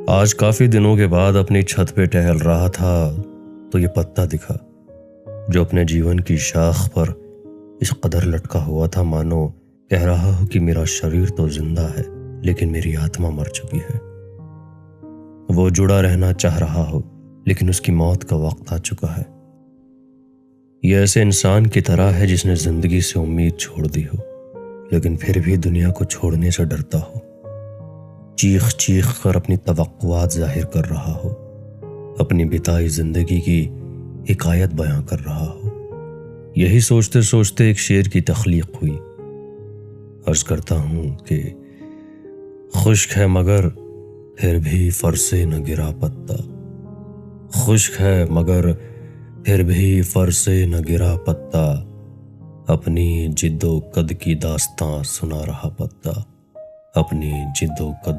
आज काफी दिनों के बाद अपनी छत पे टहल रहा था तो ये पत्ता दिखा जो अपने जीवन की शाख पर इस कदर लटका हुआ था मानो कह रहा हो कि मेरा शरीर तो जिंदा है लेकिन मेरी आत्मा मर चुकी है। वो जुड़ा रहना चाह रहा हो लेकिन उसकी मौत का वक्त आ चुका है। ये ऐसे इंसान की तरह है जिसने जिंदगी से उम्मीद छोड़ दी हो लेकिन फिर भी दुनिया को छोड़ने से डरता हो। चीख चीख कर अपनी तवक्कुआत जाहिर कर रहा हो, अपनी बिताई जिंदगी की हिकायत बयां कर रहा हो। यही सोचते सोचते एक शेर की तख्लीक हुई। अर्ज करता हूं कि खुश्क है मगर फिर भी फर से न गिरा पत्ता, खुश्क है मगर फिर भी फर से न गिरा पत्ता, अपनी जिद्दो कद की दास्तां सुना रहा पत्ता, अपनी जिद्दो कद